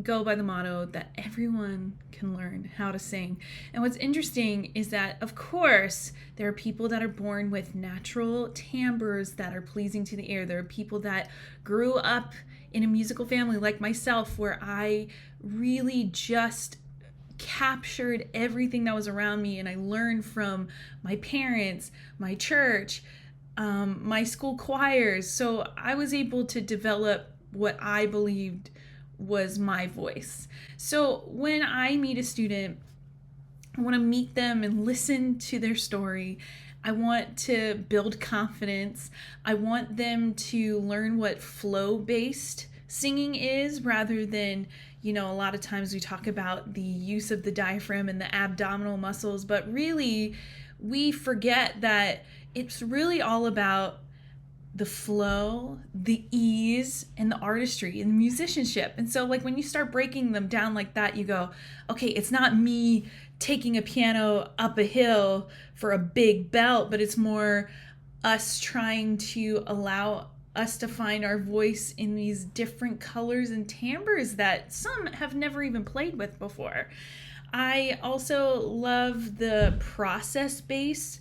go by the motto that everyone can learn how to sing. And what's interesting is that, of course, there are people that are born with natural timbres that are pleasing to the ear. There are people that grew up in a musical family like myself, where I really just captured everything that was around me, and I learned from my parents, my church, my school choirs. So I was able to develop what I believed was my voice. So when I meet a student, I want to meet them and listen to their story. I want to build confidence. I want them to learn what flow-based singing is, rather than, a lot of times we talk about the use of the diaphragm and the abdominal muscles, but really we forget that it's really all about the flow, the ease, and the artistry and the musicianship. And so like when you start breaking them down like that, you go, okay, it's not me taking a piano up a hill for a big belt, but it's more us trying to allow us to find our voice in these different colors and timbres that some have never even played with before. I also love the process base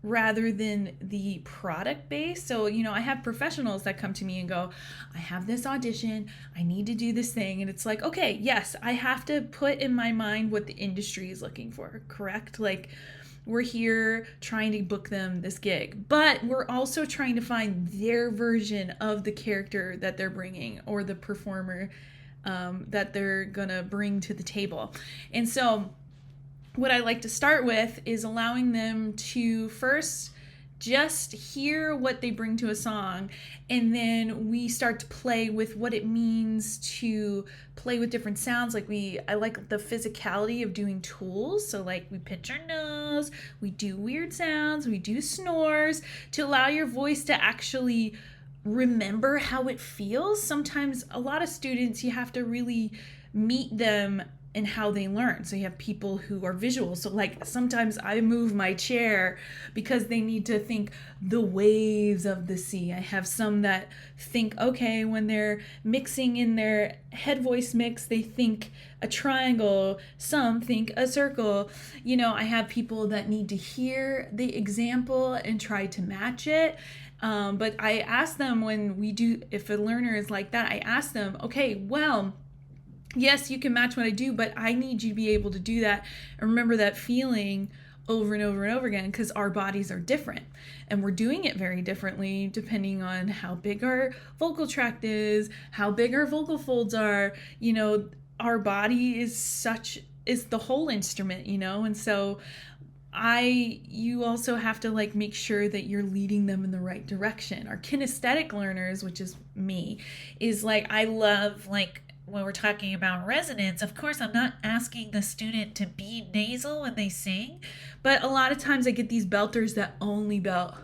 rather than the product base. So, I have professionals that come to me and go, I have this audition, I need to do this thing. And it's like, okay, yes, I have to put in my mind what the industry is looking for, correct? Like, we're here trying to book them this gig, but we're also trying to find their version of the character that they're bringing, or the performer that they're gonna bring to the table. And so what I like to start with is allowing them to first just hear what they bring to a song, and then we start to play with what it means to play with different sounds. I like the physicality of doing tools. So like we pinch our nose, we do weird sounds, we do snores to allow your voice to actually remember how it feels. Sometimes a lot of students, you have to really meet them and how they learn. So you have people who are visual. So like sometimes I move my chair because they need to think the waves of the sea. I have some that think, okay, when they're mixing in their head voice mix, they think a triangle. Some think a circle. I have people that need to hear the example and try to match it. But I ask them if a learner is like that, I ask them, okay, well, yes, you can match what I do, but I need you to be able to do that and remember that feeling over and over and over again, because our bodies are different and we're doing it very differently depending on how big our vocal tract is, how big our vocal folds are. Our body is the whole instrument, and so you also have to make sure that you're leading them in the right direction. Our kinesthetic learners, which is me, is I love when we're talking about resonance. Of course, I'm not asking the student to be nasal when they sing, but a lot of times I get these belters that only belt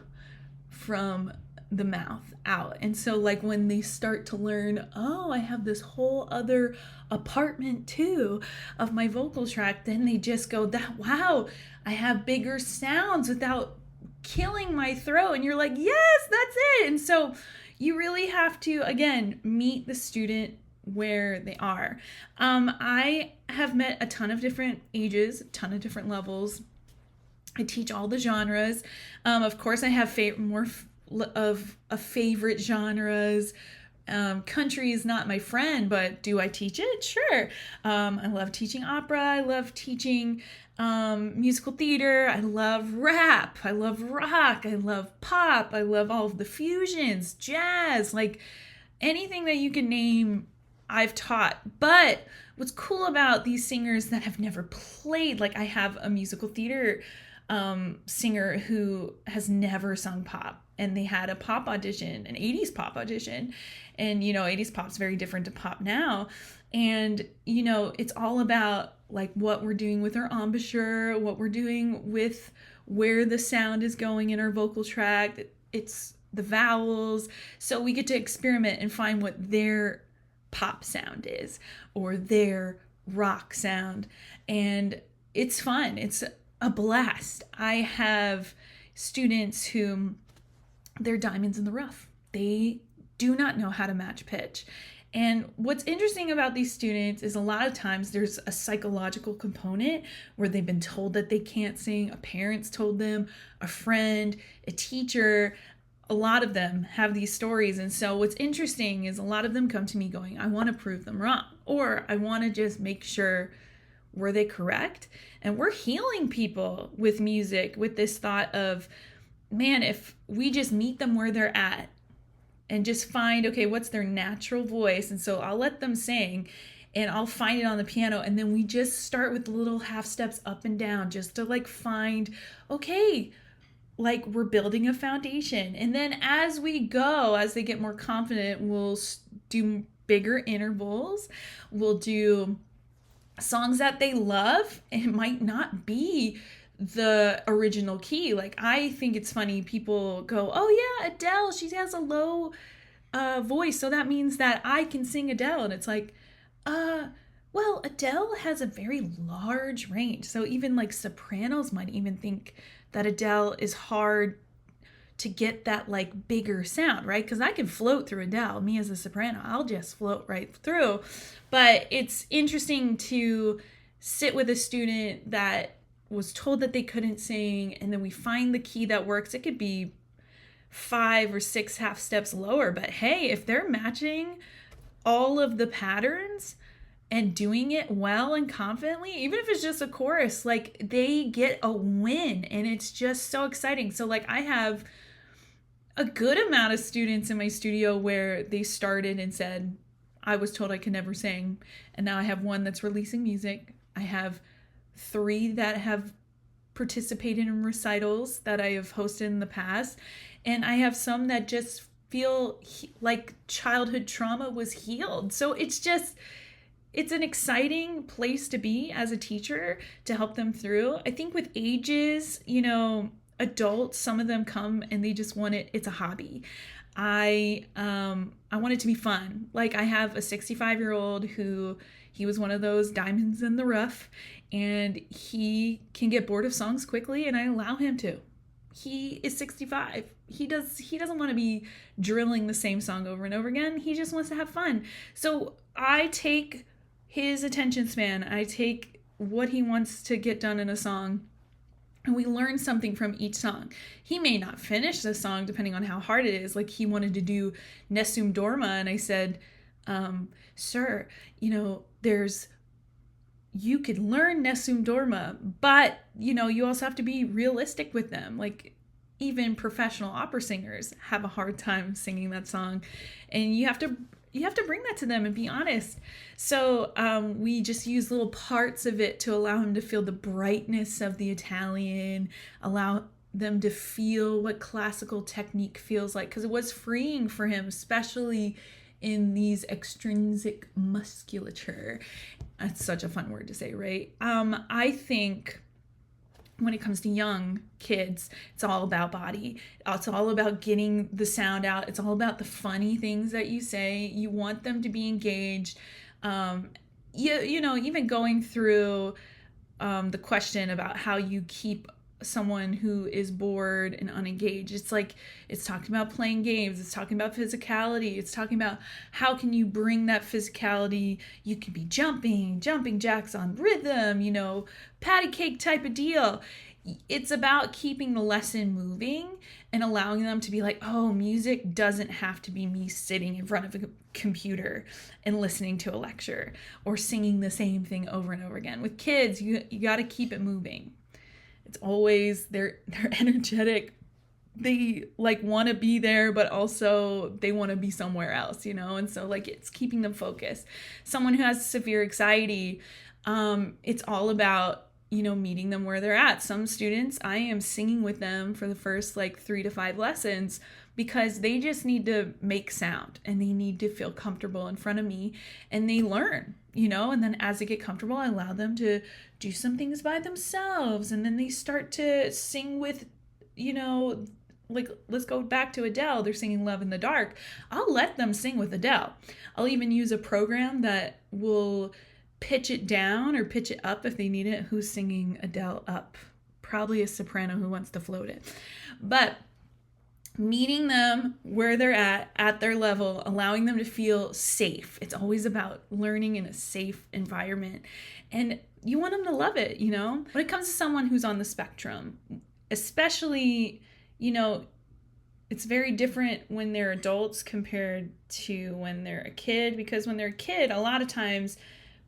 from the mouth out. And so when they start to learn, I have this whole other apartment too of my vocal tract, then they just go, wow, I have bigger sounds without killing my throat. And you're like, yes, that's it. And so you really have to, again, meet the student where they are. I have met a ton of different ages, a ton of different levels. I teach all the genres. Of course, I have more of a favorite genres. Country is not my friend, but do I teach it? Sure. I love teaching opera. I love teaching musical theater. I love rap. I love rock. I love pop. I love all of the fusions, jazz, anything that you can name, I've taught. But what's cool about these singers that have never played, I have a musical theater singer who has never sung pop, and they had a pop audition, an 80s pop audition, and 80s pop's very different to pop now, and it's all about what we're doing with our embouchure, what we're doing with where the sound is going in our vocal tract. It's the vowels, so we get to experiment and find what their pop sound is or their rock sound, and it's fun. It's a blast. I have students who they're diamonds in the rough. They do not know how to match pitch, And what's interesting about these students is a lot of times there's a psychological component where they've been told that they can't sing, a parent's told them, a friend, a teacher. A lot of them have these stories. And so what's interesting is a lot of them come to me going, I want to prove them wrong, or I want to just make sure, were they correct? And we're healing people with music with this thought of, man, if we just meet them where they're at and just find, okay, what's their natural voice? And so I'll let them sing and I'll find it on the piano. And then we just start with little half steps up and down just to like find, okay, like we're building a foundation. And then as we go, as they get more confident, we'll do bigger intervals. We'll do songs that they love. It might not be the original key. Like, I think it's funny, people go, oh yeah, Adele, she has a low voice, so that means that I can sing Adele. And it's like, well, Adele has a very large range, so even like sopranos might even think that Adele is hard to get that like bigger sound, right? Because I can float through Adele. Me as a soprano, I'll just float right through. But it's interesting to sit with a student that was told that they couldn't sing, and then we find the key that works. It could be 5 or 6 half steps lower, but hey, if they're matching all of the patterns and doing it well and confidently, even if it's just a chorus, like they get a win, and it's just so exciting. So like I have a good amount of students in my studio where they started and said, I was told I could never sing, and now I have one that's releasing music. I have 3 that have participated in recitals that I have hosted in the past, and I have some that just feel like childhood trauma was healed. So it's an exciting place to be as a teacher to help them through. I think with ages, adults, some of them come and they just want it. It's a hobby. I want it to be fun. Like I have a 65-year-old who, he was one of those diamonds in the rough, and he can get bored of songs quickly, and I allow him to. He is 65. He doesn't want to be drilling the same song over and over again. He just wants to have fun. So I take his attention span. I take what he wants to get done in a song, and we learn something from each song. He may not finish the song depending on how hard it is. Like he wanted to do Nessun Dorma, and I said, sir, you could learn Nessun Dorma, but you also have to be realistic with them. Like even professional opera singers have a hard time singing that song, and you have to bring that to them and be honest. So we just use little parts of it to allow him to feel the brightness of the Italian, allow them to feel what classical technique feels like, because it was freeing for him, especially in these extrinsic musculature. That's such a fun word to say, right? I think when it comes to young kids, it's all about body. It's all about getting the sound out. It's all about the funny things that you say. You want them to be engaged. Even going through the question about how you keep someone who is bored and unengaged. It's talking about playing games. It's talking about physicality. It's talking about how can you bring that physicality. You could be jumping jacks on rhythm, patty cake type of deal. It's about keeping the lesson moving and allowing them to be like, oh, music doesn't have to be me sitting in front of a computer and listening to a lecture or singing the same thing over and over again. With kids, you got to keep it moving. It's always they're energetic. They want to be there, but also they want to be somewhere else, and so it's keeping them focused. Someone who has severe anxiety, it's all about meeting them where they're at. Some students, I am singing with them for the first 3 to 5 lessons because they just need to make sound and they need to feel comfortable in front of me, and they learn, and then as they get comfortable, I allow them to do some things by themselves, and then they start to sing with, let's go back to Adele. They're singing Love in the Dark. I'll let them sing with Adele. I'll even use a program that will pitch it down or pitch it up if they need it. Who's singing Adele up? Probably a soprano who wants to float it. But meeting them where they're at their level, allowing them to feel safe. It's always about learning in a safe environment. And you want them to love it, you know? When it comes to someone who's on the spectrum, especially, you know, it's very different when they're adults compared to when they're a kid, because when they're a kid, a lot of times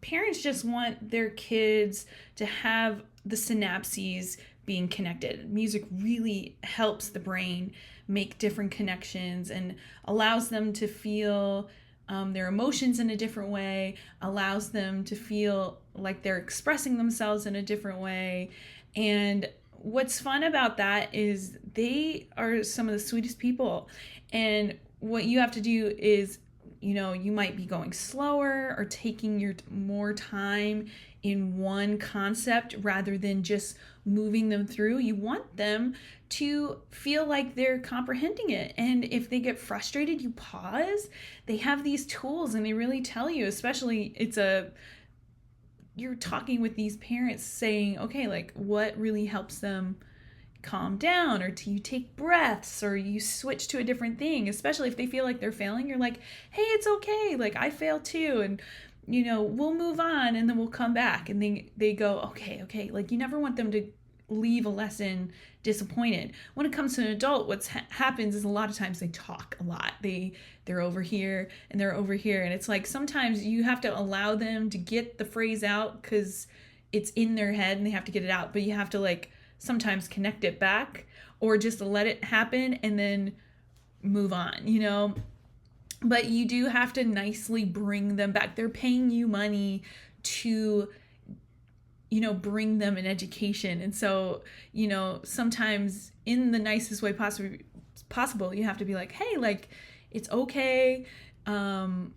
parents just want their kids to have the synapses being connected. Music really helps the brain make different connections and allows them to feel their emotions in a different way, allows them to feel like they're expressing themselves in a different way. And what's fun about that is they are some of the sweetest people. And what you have to do is, you know, you might be going slower or taking your more time in one concept rather than just moving them through. You want them to feel like they're comprehending it. And if they get frustrated, you pause. They have these tools and they really tell you, especially you're talking with these parents saying, okay, like what really helps them calm down, or do you take breaths, or you switch to a different thing, especially if they feel like they're failing. You're like, hey, it's okay, like I fail too, and you know, we'll move on and then we'll come back. And they go, okay. Like you never want them to leave a lesson disappointed. When it comes to an adult, what happens is a lot of times they talk a lot. They're over here and they're over here, and it's like sometimes you have to allow them to get the phrase out because it's in their head and they have to get it out, but you have to like sometimes connect it back or just let it happen and then move on, you know. But you do have to nicely bring them back. They're paying you money to, you know, bring them an education. And so, you know, sometimes in the nicest way possible, you have to be like, hey, like, it's okay. Thank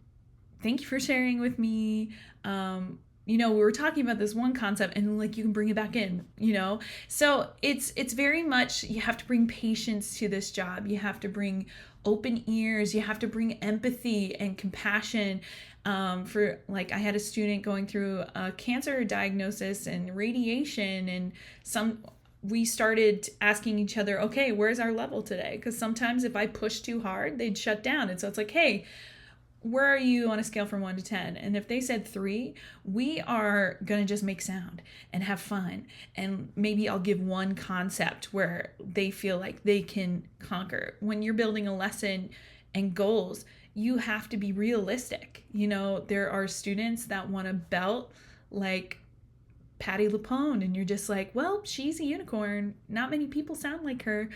you for sharing with me. You know, we were talking about this one concept and like you can bring it back in, you know? So it's very much, you have to bring patience to this job. You have to bring open ears. You have to bring empathy and compassion. For like, I had a student going through a cancer diagnosis and radiation, and we started asking each other, okay, where's our level today? Because sometimes if I push too hard, they'd shut down. And so it's like, hey, where are you on a scale from 1 to 10? And if they said 3, we are going to just make sound and have fun. And maybe I'll give one concept where they feel like they can conquer. When you're building a lesson and goals, you have to be realistic. You know, there are students that want to belt like Patti LuPone, and you're just like, well, she's a unicorn. Not many people sound like her.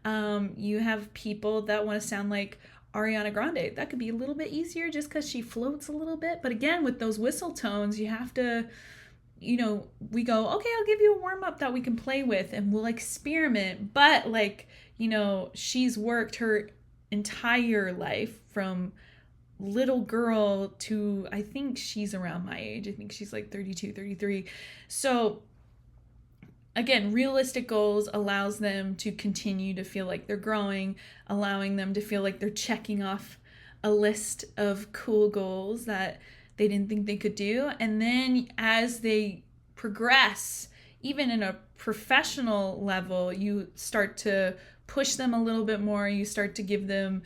You have people that want to sound like Ariana Grande. That could be a little bit easier just because she floats a little bit. But again, with those whistle tones, you have to, you know, we go, okay, I'll give you a warm up that we can play with and we'll experiment. But like, you know, she's worked her entire life from little girl to, I think she's around my age. I think she's like 32, 33. So again, realistic goals allows them to continue to feel like they're growing, allowing them to feel like they're checking off a list of cool goals that they didn't think they could do. And then as they progress, even in a professional level, you start to push them a little bit more. You start to give them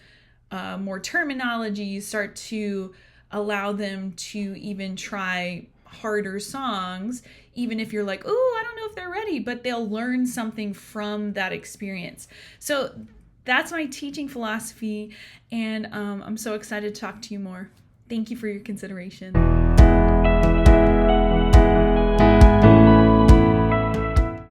more terminology. You start to allow them to even try harder songs, even if you're like, oh, I don't know if they're ready, but they'll learn something from that experience. So that's my teaching philosophy, and I'm so excited to talk to you more. Thank you for your consideration.